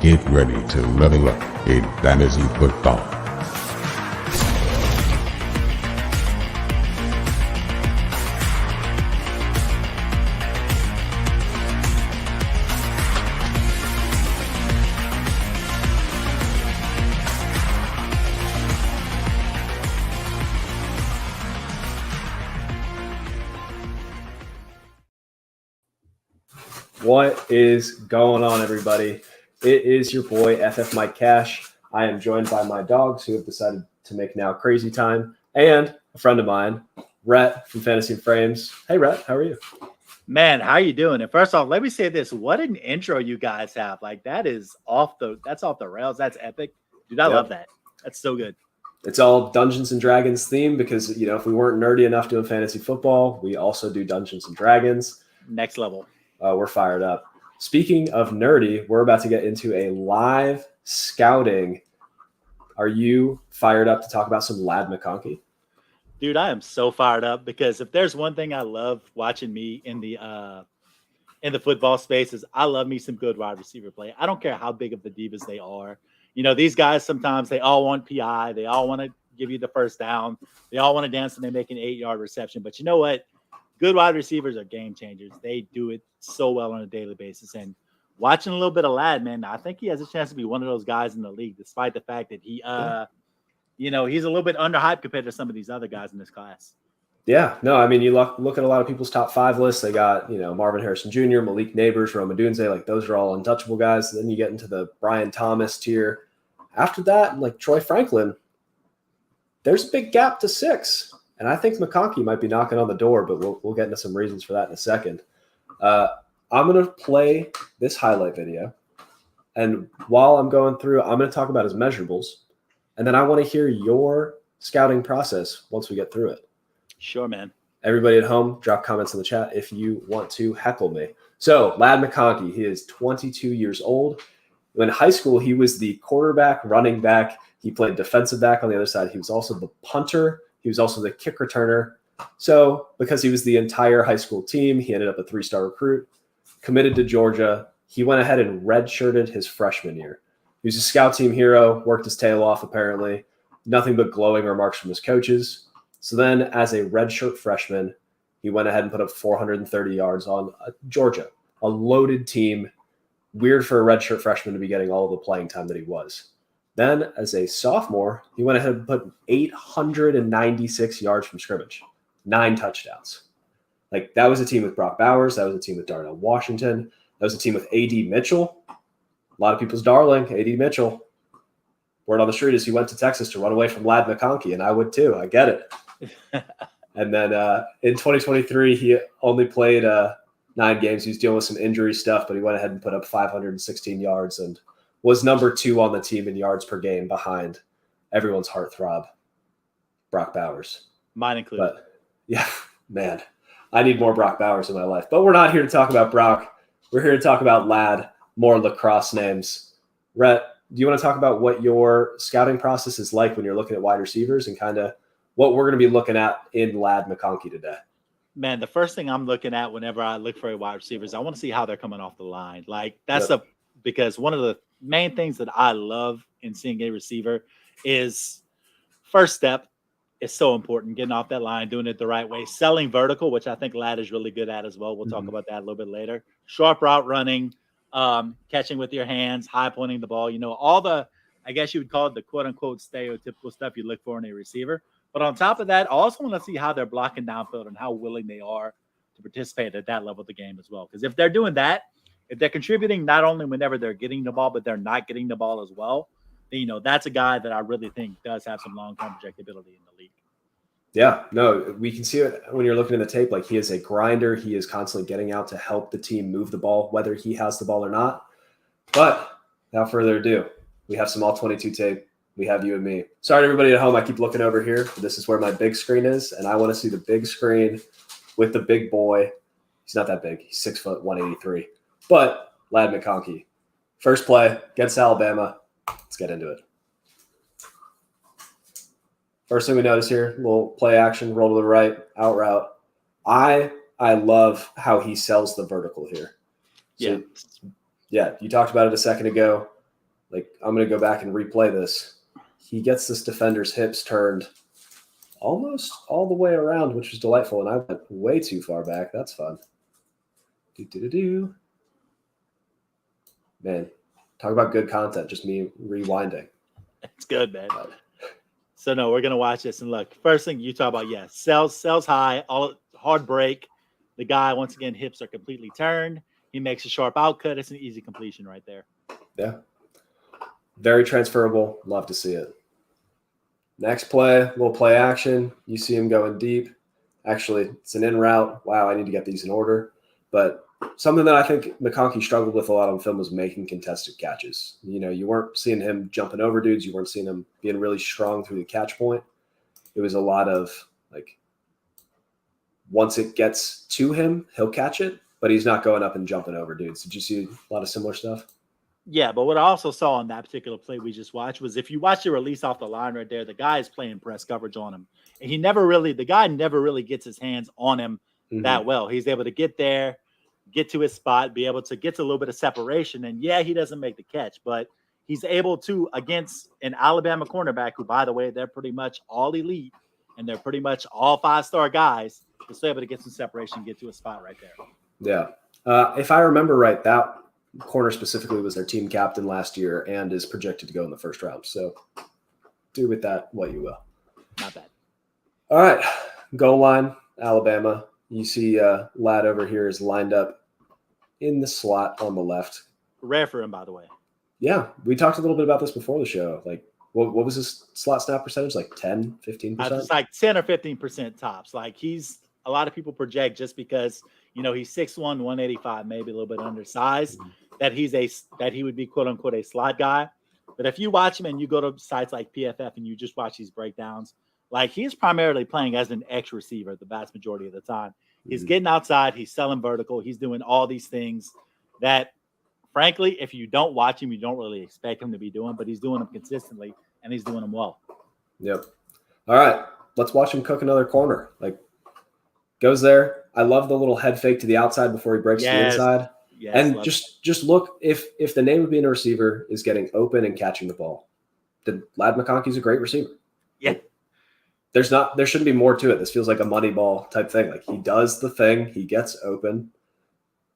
Get ready to level up in fantasy football. What is going on, everybody? It is your boy, FF Mike Kash. I am joined by my dogs who have decided to make now crazy time, and a friend of mine, Rhett from Fantasy and Frames. Hey, Rhett, how are you? Man, how you doing? And first off, let me say this. What an intro you guys have. Like, that's off the rails. That's epic. Dude, I love that. That's so good. It's all Dungeons and Dragons theme because, you know, if we weren't nerdy enough doing fantasy football, we also do Dungeons and Dragons. Next level. We're fired up. Speaking of nerdy, we're about to get into a live scouting. Are you fired up to talk about some Lad McConkey? Dude, I am so fired up because if there's one thing I love watching me in the football space is I love me some good wide receiver play. I don't care how big of the divas they are. You know, these guys sometimes they all want PI. They all want to give you the first down. They all want to dance and they make an 8-yard reception. But you know what? Good wide receivers are game changers. They do it so well on a daily basis. And watching a little bit of Lad, man, I think he has a chance to be one of those guys in the league, despite the fact that he, you know, he's a little bit underhyped compared to some of these other guys in this class. Yeah, no, I mean, you look at a lot of people's top 5 lists. They got, you know, Marvin Harrison Jr., Malik Neighbors, Rome Odunze. Like, those are all untouchable guys. Then you get into the Brian Thomas tier. After that, like Troy Franklin, there's a big gap to 6. And I think McConkey might be knocking on the door, but we'll get into some reasons for that in a second. I'm going to play this highlight video. And while I'm going through, I'm going to talk about his measurables. And then I want to hear your scouting process once we get through it. Sure, man. Everybody at home, drop comments in the chat if you want to heckle me. So, Lad McConkey, he is 22 years old. In high school, he was the quarterback, running back. He played defensive back on the other side. He was also the punter. He was also the kick returner. So because he was the entire high school team, he ended up a 3-star recruit, committed to Georgia. He went ahead and redshirted his freshman year. He was a scout team hero, worked his tail off apparently. Nothing but glowing remarks from his coaches. So then as a redshirt freshman, he went ahead and put up 430 yards on Georgia, a loaded team. Weird for a redshirt freshman to be getting all the playing time that he was. Then, as a sophomore, he went ahead and put 896 yards from scrimmage, 9 touchdowns. Like, that was a team with Brock Bowers. That was a team with Darnell Washington. That was a team with A.D. Mitchell. A lot of people's darling, A.D. Mitchell. Word on the street is he went to Texas to run away from Lad McConkey, and I would too. I get it. And then in 2023, he only played 9 games. He was dealing with some injury stuff, but he went ahead and put up 516 yards and was number 2 on the team in yards per game behind everyone's heartthrob, Brock Bowers. Mine included. But, yeah, man, I need more Brock Bowers in my life. But we're not here to talk about Brock. We're here to talk about Lad, more lacrosse names. Rhett, do you want to talk about what your scouting process is like when you're looking at wide receivers and kind of what we're going to be looking at in Lad McConkey today? Man, the first thing I'm looking at whenever I look for a wide receiver is I want to see how they're coming off the line. Like, that's because one of the main things that I love in seeing a receiver is first step is so important. Getting off that line, doing it the right way, selling vertical, which I think Lad is really good at as well. We'll talk about that a little bit later. Sharp route running, catching with your hands, high pointing the ball, you know, all the, I guess you would call it the quote unquote stereotypical stuff you look for in a receiver. But on top of that, I also want to see how they're blocking downfield and how willing they are to participate at that level of the game as well. Because if they're doing that, if they're contributing not only whenever they're getting the ball, but they're not getting the ball as well, then, you know, that's a guy that I really think does have some long-term projectability in the league. Yeah, no, we can see it when you're looking at the tape. Like, he is a grinder. He is constantly getting out to help the team move the ball, whether he has the ball or not. But without further ado, we have some all-22 tape. We have you and me. Sorry, everybody at home. I keep looking over here. This is where my big screen is, and I want to see the big screen with the big boy. He's not that big. He's 6 foot, 183. But Lad McConkey, first play against Alabama. Let's get into it. First thing we notice here, little play action, roll to the right, out route. I love how he sells the vertical here. So, yeah, you talked about it a second ago. like I'm going to go back and replay this. He gets this defender's hips turned almost all the way around, which was delightful. And I went way too far back. That's fun. Man, talk about good content. Just me rewinding. It's good, man. So no, we're gonna watch this and look. First thing you talk about, sells high, all hard break. The guy once again hips are completely turned. He makes a sharp outcut. It's an easy completion right there. Yeah, very transferable. Love to see it. Next play, little play action. You see him going deep. Actually, it's an in route. Wow, I need to get these in order. But something that I think McConkey struggled with a lot on film was making contested catches. You weren't seeing him jumping over dudes. You weren't seeing him being really strong through the catch point. It was a lot of like, once it gets to him, he'll catch it, but he's not going up and jumping over dudes. Did you see a lot of similar stuff? Yeah, but what I also saw on that particular play we just watched was if you watch the release off the line right there, the guy is playing press coverage on him. And the guy never really gets his hands on him that well. He's able to get there, get to his spot, be able to get to a little bit of separation. And yeah, he doesn't make the catch, but he's able to, against an Alabama cornerback, who, by the way, they're pretty much all elite and they're pretty much all 5-star guys, he's able to get some separation, get to a spot right there. Yeah. If I remember right, that corner specifically was their team captain last year and is projected to go in the first round. So do with that what you will. Not bad. All right. Goal line, Alabama. You see Lad over here is lined up in the slot on the left. Rare for him, by the way. Yeah. We talked a little bit about this before the show. Like, what was his slot snap percentage? Like 10, 15%? It's like 10 or 15% tops. Like, a lot of people project just because, he's 6'1", 185, maybe a little bit undersized, that he would be quote unquote a slot guy. But if you watch him and you go to sites like PFF and you just watch these breakdowns, like he's primarily playing as an X receiver the vast majority of the time. He's getting outside, he's selling vertical, he's doing all these things that, frankly, if you don't watch him, you don't really expect him to be doing, but he's doing them consistently and he's doing them well. Yep. All right, let's watch him cook another corner. Like, goes there. I love the little head fake to the outside before he breaks to the inside. Yes, and just look, if the name of being a receiver is getting open and catching the ball, then Lad McConkey's a great receiver. Yeah. There shouldn't be more to it. This feels like a money ball type thing. Like, he does the thing, he gets open.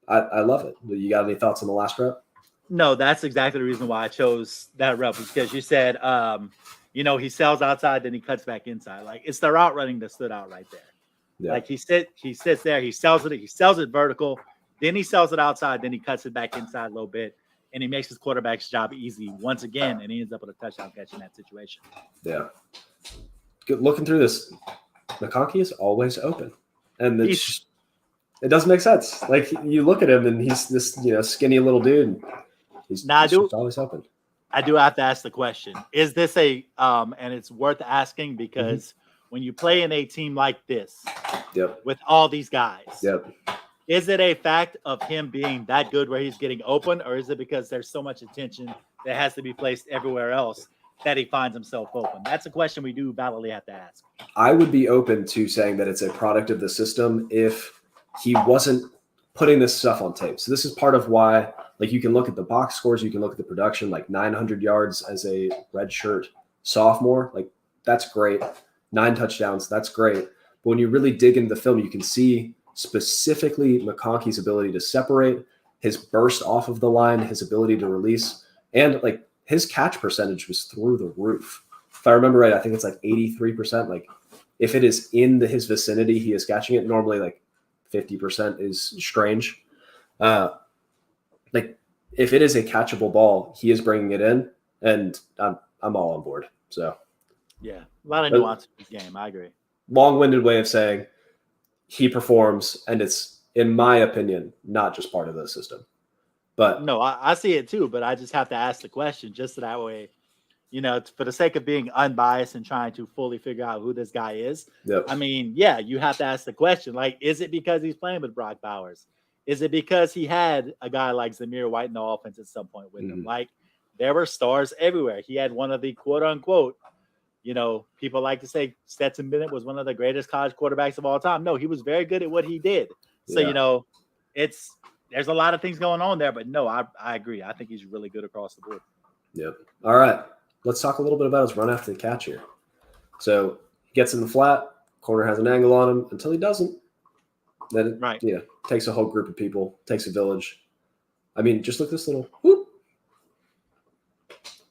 I love it. You got any thoughts on the last rep? No, that's exactly the reason why I chose that rep, because you said, he sells outside, then he cuts back inside. Like, it's the route running that stood out right there. Yeah. Like he sits there, he sells it vertical, then he sells it outside, then he cuts it back inside a little bit, and he makes his quarterback's job easy once again, and he ends up with a touchdown catch in that situation. Yeah. Good. Looking through this, McConkey is always open, and it doesn't make sense. Like, you look at him, and he's this skinny little dude. He's always open. I do have to ask the question: is this and it's worth asking because when you play in a team like this, with all these guys, is it a fact of him being that good where he's getting open, or is it because there's so much attention that has to be placed everywhere else that he finds himself open? That's a question we do validly have to ask. I would be open to saying that it's a product of the system if he wasn't putting this stuff on tape. So this is part of why, like, you can look at the box scores, you can look at the production, like 900 yards as a redshirt sophomore. Like, that's great. 9 touchdowns, that's great. But when you really dig into the film, you can see specifically McConkey's ability to separate, his burst off of the line, his ability to release, and like his catch percentage was through the roof. If I remember right, I think it's like 83%. Like, if it is in his vicinity, he is catching it. Normally, like 50% is strange. Like, if it is a catchable ball, he is bringing it in, and I'm all on board. So, yeah, a lot of nuance in this game. I agree. Long-winded way of saying he performs, and it's, in my opinion, not just part of the system. But no, I see it too, but I just have to ask the question just so that way, for the sake of being unbiased and trying to fully figure out who this guy is. Yep. I mean, yeah, you have to ask the question, like, is it because he's playing with Brock Bowers? Is it because he had a guy like Zamir White in the offense at some point with him? Like, there were stars everywhere. He had one of the quote unquote, people like to say Stetson Bennett was one of the greatest college quarterbacks of all time. No, he was very good at what he did. So, there's a lot of things going on there, but no, I agree. I think he's really good across the board. Yep. All right. Let's talk a little bit about his run after the catch here. So he gets in the flat, corner has an angle on him until he doesn't. Then it takes a whole group of people, takes a village. I mean, just look at this little whoop.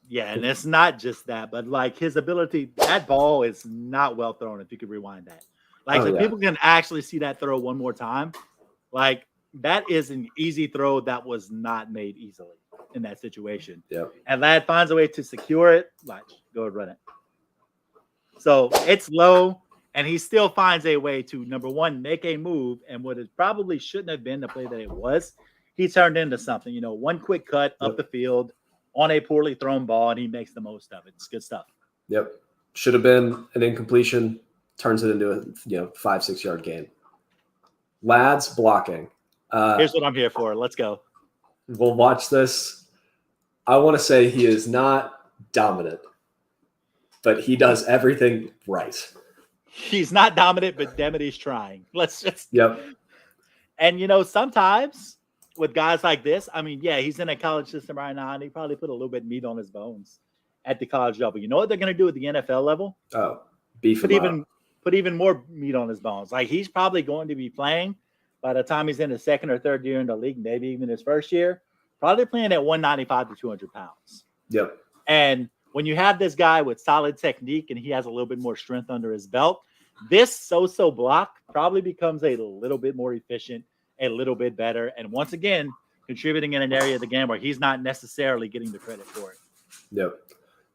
Yeah, and it's not just that, but like his ability, that ball is not well thrown if you could rewind that. Like if people can actually see that throw one more time, like that is an easy throw that was not made easily in that situation. Yep. And Ladd finds a way to secure it. Like, go and run it. So it's low, and he still finds a way to, number one, make a move, and what it probably shouldn't have been the play that it was, he turned into something. One quick cut up the field on a poorly thrown ball, and he makes the most of it. It's good stuff. Yep. Should have been an incompletion, turns it into a 5-6 yard gain. Ladd's blocking. Here's what I'm here for. Let's go. We'll watch this. I want to say he is not dominant, but he does everything right. He's not dominant, but damn it, he's trying. Let's just. Yep. And, sometimes with guys like this, I mean, yeah, he's in a college system right now, and he probably put a little bit of meat on his bones at the college level. You know what they're going to do at the NFL level? Oh, beef him up. Put even more meat on his bones. Like, he's probably going to be playing by the time he's in his second or third year in the league, maybe even his first year, probably playing at 195 to 200 pounds. Yep. And when you have this guy with solid technique and he has a little bit more strength under his belt, this so-so block probably becomes a little bit more efficient, a little bit better, and once again, contributing in an area of the game where he's not necessarily getting the credit for it. Yep.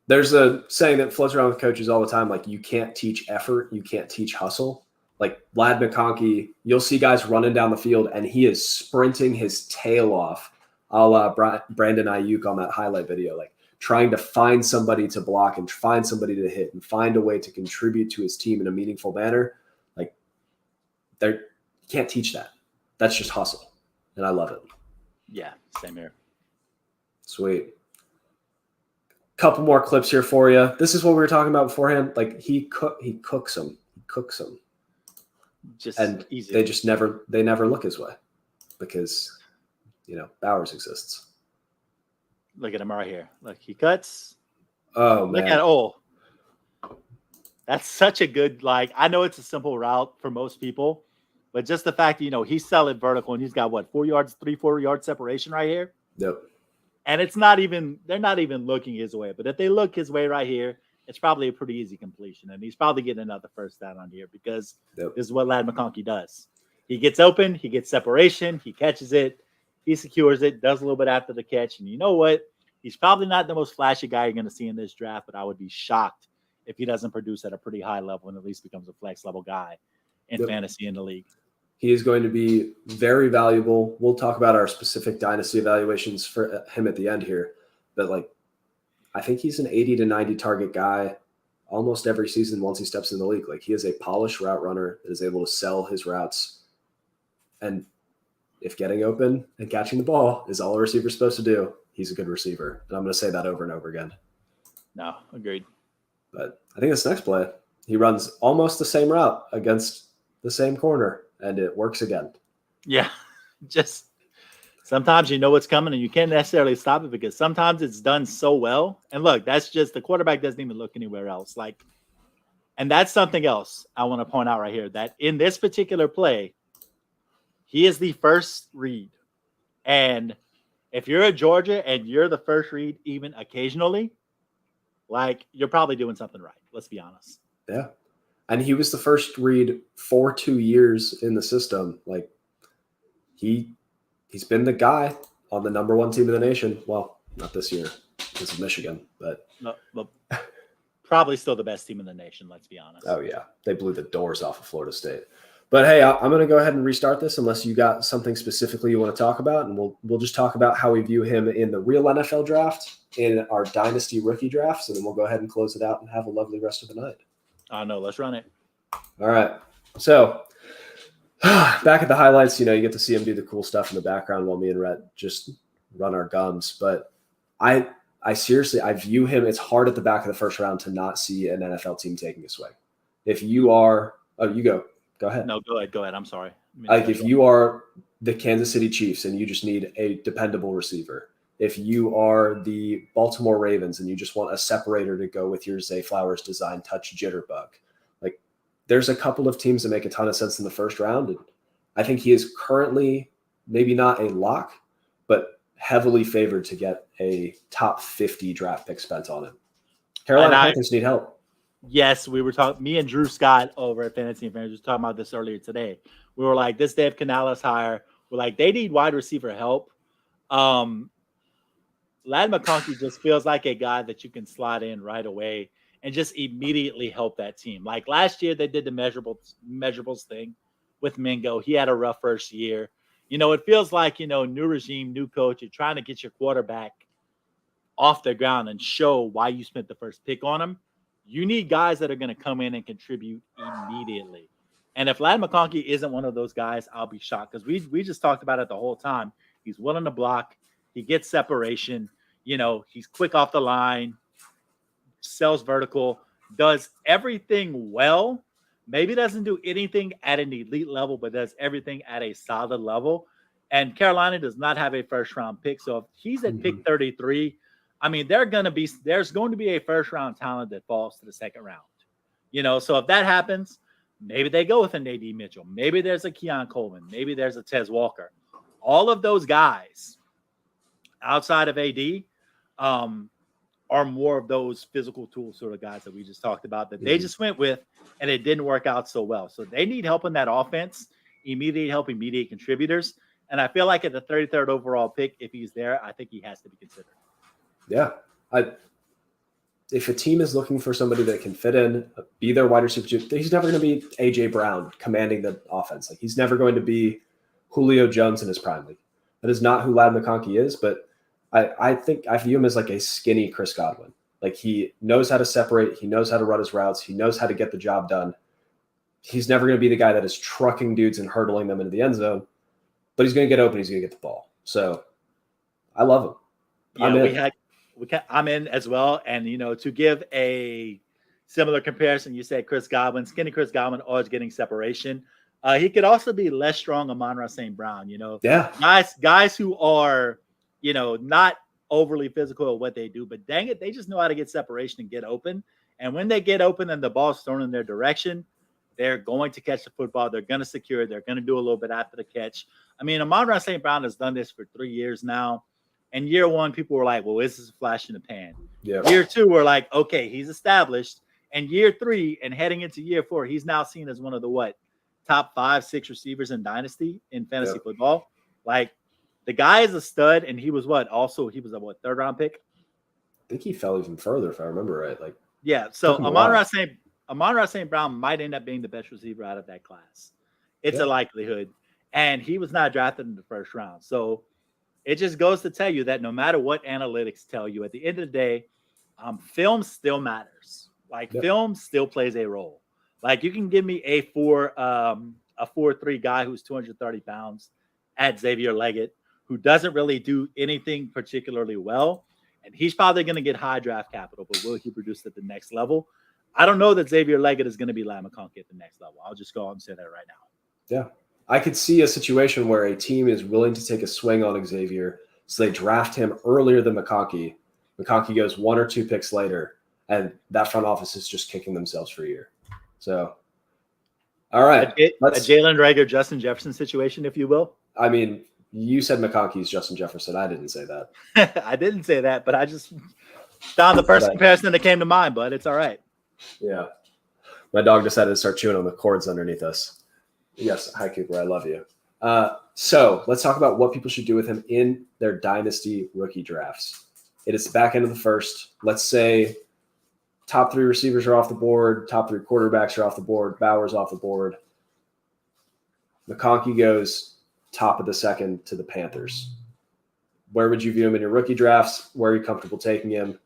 There's a saying that floats around with coaches all the time, like, you can't teach effort, you can't teach hustle. Like Ladd McConkey, you'll see guys running down the field, and he is sprinting his tail off, a la Brandon Ayuk on that highlight video, like trying to find somebody to block and find somebody to hit and find a way to contribute to his team in a meaningful manner. Like, you can't teach that. That's just hustle, and I love it. Yeah, same here. Sweet. Couple more clips here for you. This is what we were talking about beforehand. Like, he cooks them. He cooks them. Just and easy. They never look his way because, Bowers exists. Look at him right here. Look, he cuts. Oh, man. Look at that's such a good, I know it's a simple route for most people, but just the fact that, he's selling vertical and he's got 4 yard separation right here. Yep. And they're not even looking his way, but if they look his way right here, it's probably a pretty easy completion. And he's probably getting another first down on here because this is what Ladd McConkey does. He gets open, he gets separation, he catches it, he secures it, does a little bit after the catch. And you know what? He's probably not the most flashy guy you're going to see in this draft, but I would be shocked if he doesn't produce at a pretty high level and at least becomes a flex level guy in fantasy in the league. He is going to be very valuable. We'll talk about our specific dynasty evaluations for him at the end here. But, I think he's an 80 to 90 target guy almost every season once he steps in the league. Like, he is a polished route runner that is able to sell his routes. And if getting open and catching the ball is all a receiver's supposed to do, he's a good receiver. And I'm going to say that over and over again. No, agreed. But I think this next play, he runs almost the same route against the same corner, and it works again. Yeah, just sometimes you know what's coming and you can't necessarily stop it because sometimes it's done so well. And look, that's just the quarterback doesn't even look anywhere else. And that's something else I want to point out right here, that in this particular play, he is the first read. And if you're a Georgia and you're the first read even occasionally, you're probably doing something right. Let's be honest. Yeah. And he was the first read for 2 years in the system. He's been the guy on the number one team in the nation. Well, not this year because of Michigan, but probably still the best team in the nation. Let's be honest. Oh yeah. They blew the doors off of Florida State. But hey, I'm going to go ahead and restart this unless you got something specifically you want to talk about. And we'll just talk about how we view him in the real NFL draft, in our dynasty rookie drafts. And then we'll go ahead and close it out and have a lovely rest of the night. No, let's run it. All right. So back at the highlights, you get to see him do the cool stuff in the background while me and Rhett just run our gums. But I seriously, I view him. It's hard at the back of the first round to not see an NFL team taking a swing. If you are, you go ahead. No, go ahead. I'm sorry. If you are the Kansas City Chiefs and you just need a dependable receiver, if you are the Baltimore Ravens and you just want a separator to go with your Zay Flowers design touch jitterbug, like there's a couple of teams that make a ton of sense in the first round. And I think he is currently maybe not a lock, but heavily favored to get a top 50 draft pick spent on him. Carolina Panthers need help. Yes, we were talking. Me and Drew Scott over at Fantasy and Fans was talking about this earlier today. We were like, this Dave Canales hire. We're like, they need wide receiver help. Lad McConkey just feels like a guy that you can slide in right away and just immediately help that team. Like last year, they did the measurables thing with Mingo. He had a rough first year. It feels like, new regime, new coach. You're trying to get your quarterback off the ground and show why you spent the first pick on him. You need guys that are going to come in and contribute immediately. And if Lad McConkey isn't one of those guys, I'll be shocked because we just talked about it the whole time. He's willing to block. He gets separation. He's quick off the line, sells vertical, does everything well. Maybe doesn't do anything at an elite level, but does everything at a solid level. And Carolina does not have a first-round pick. So if he's at pick 33, I mean, there's going to be a first-round talent that falls to the second round. So if that happens, maybe they go with an A.D. Mitchell. Maybe there's a Keon Coleman. Maybe there's a Tez Walker. All of those guys outside of A.D. Are more of those physical tool sort of guys that we just talked about that they just went with, and it didn't work out so well. So they need help in that offense, immediate help, immediate contributors. And I feel like at the 33rd overall pick, if he's there, I think he has to be considered. Yeah. If a team is looking for somebody that can fit in, be their wide receiver, he's never going to be A.J. Brown commanding the offense. Like he's never going to be Julio Jones in his prime league. That is not who Lad McConkey is, but I think I view him as like a skinny Chris Godwin. Like he knows how to separate. He knows how to run his routes. He knows how to get the job done. He's never going to be the guy that is trucking dudes and hurdling them into the end zone, but he's going to get open. He's going to get the ball. So I love him. Yeah, I'm in as well. And, to give a similar comparison, you said Chris Godwin, skinny Chris Godwin, always getting separation. He could also be less strong Amon-Ra St. Brown, Yeah. Guys who are, not overly physical at what they do, but dang it, they just know how to get separation and get open. And when they get open and the ball's thrown in their direction, they're going to catch the football. They're going to secure it. They're going to do a little bit after the catch. I mean, Amon-Ra St. Brown has done this for 3 years now. And year one, people were like, well, this is a flash in the pan. Yeah. Year two, we're like, okay, he's established. And year three and heading into year four, he's now seen as one of the top 5-6 receivers in Dynasty in fantasy football. Like, the guy is a stud, and he was a third round pick? I think he fell even further, if I remember right. Like, yeah. So Amon-Ra St. Brown might end up being the best receiver out of that class. It's a likelihood. And he was not drafted in the first round. So it just goes to tell you that no matter what analytics tell you, at the end of the day, film still matters. Like film still plays a role. Like you can give me a 4'3" guy who's 230 pounds at Xavier Leggett, who doesn't really do anything particularly well. And he's probably going to get high draft capital, but will he produce at the next level? I don't know that Xavier Leggett is going to be Lad McConkey at the next level. I'll just go out and say that right now. Yeah. I could see a situation where a team is willing to take a swing on Xavier, so they draft him earlier than McConkey. McConkey goes 1 or 2 picks later, and that front office is just kicking themselves for a year. So, all right. A Jalen Reagor, Justin Jefferson situation, if you will. I mean, you said McConkey's Justin Jefferson. I didn't say that. I didn't say that, but I just found the first comparison that came to mind, but it's all right. Yeah. My dog decided to start chewing on the cords underneath us. Yes. Hi, Cooper. I love you. So let's talk about what people should do with him in their dynasty rookie drafts. It is the back end of the first. Let's say top 3 receivers are off the board. Top 3 quarterbacks are off the board. Bauer's off the board. McConkey goes top of the second to the Panthers. Where would you view him in your rookie drafts? Where are you comfortable taking him?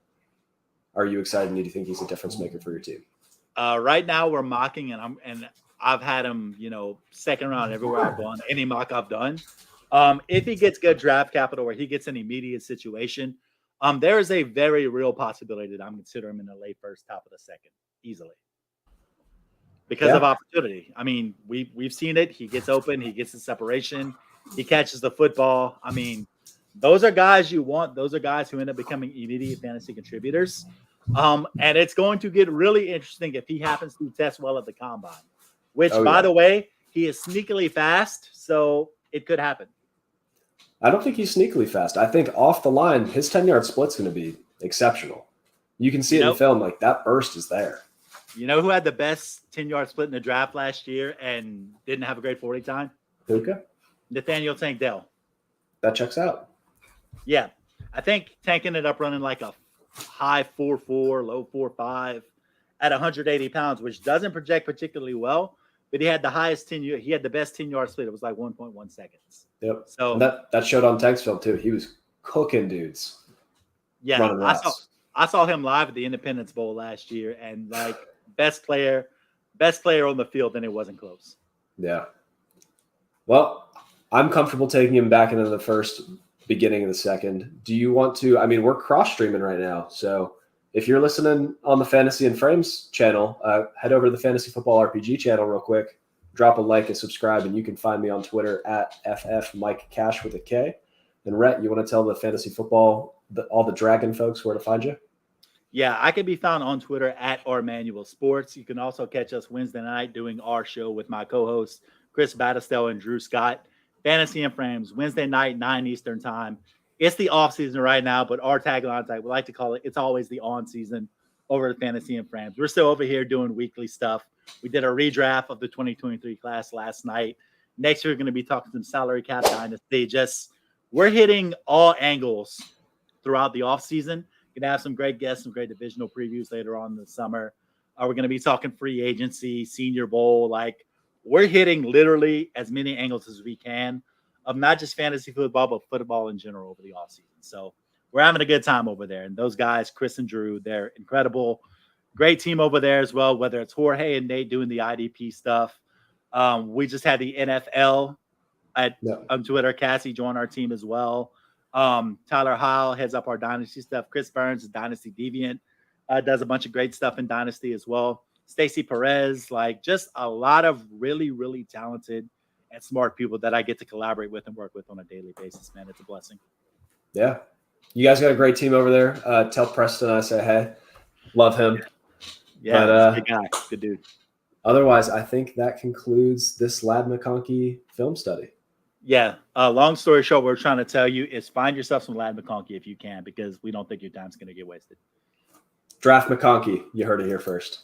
Are you excited? And do you think he's a difference maker for your team? Right now we're mocking, and I've had him, second round everywhere I've gone, any mock I've done. If he gets good draft capital or he gets an immediate situation, there is a very real possibility that I'm considering him in the late first, top of the second, easily. Because of opportunity. I mean, we've seen it. He gets open. He gets the separation. He catches the football. I mean, Those are guys you want. Those are guys who end up becoming immediate fantasy contributors. And it's going to get really interesting if he happens to test well at the combine, which, by the way, he is sneakily fast. So it could happen. I don't think he's sneakily fast. I think off the line, his 10-yard split's going to be exceptional. You can see it in film, like that burst is there. You know who had the best 10-yard split in the draft last year and didn't have a great 40 time? Puka? Nathaniel Tank Dell. That checks out. Yeah. I think Tank ended up running like a high 4.4, low 4.5 at 180 pounds, which doesn't project particularly well, but he had the highest 10-yard. He had the best 10-yard split. It was like 1.1 seconds. Yep. So and that showed on Tank's film too. He was cooking dudes. Yeah. I saw him live at the Independence Bowl last year, and like best player on the field, and it wasn't close. Yeah. Well, I'm comfortable taking him back into the first, beginning of the second. Do you want to? I mean, we're cross streaming right now, so if you're listening on the Fantasy and Frames channel, head over to the Fantasy Football RPG channel real quick. Drop a like and subscribe, and you can find me on Twitter at FFMikeCash with a K. And Rhett, you want to tell the Fantasy Football, all the Dragon folks where to find you? Yeah, I can be found on Twitter at Manuel Sports. You can also catch us Wednesday night doing our show with my co-hosts Chris Battistell and Drew Scott. Fantasy and Frames, Wednesday night, 9 Eastern time. It's the off season right now, but our tagline, we like to call it, it's always the on season over at Fantasy and Frames. We're still over here doing weekly stuff. We did a redraft of the 2023 class last night. Next, we're going to be talking some salary cap dynasty. We're hitting all angles throughout the offseason. Going to have some great guests, some great divisional previews later on in the summer. We're going to be talking free agency, Senior Bowl. Like, we're hitting literally as many angles as we can of not just fantasy football, but football in general over the offseason. So we're having a good time over there. And those guys, Chris and Drew, they're incredible. Great team over there as well, whether it's Jorge and Nate doing the IDP stuff. We just had the NFL on Twitter. Cassie joined our team as well. Tyler Heil heads up our Dynasty stuff. Chris Burns is Dynasty Deviant. Does a bunch of great stuff in Dynasty as well. Stacey Perez, like just a lot of really, really talented and smart people that I get to collaborate with and work with on a daily basis, man. It's a blessing. Yeah. You guys got a great team over there. Tell Preston I say hey. Love him. Yeah, but, good guy. Good dude. Otherwise, I think that concludes this Lad McConkey film study. Yeah. Long story short, what we're trying to tell you is find yourself some Lad McConkey if you can, because we don't think your time's going to get wasted. Draft McConkey. You heard it here first.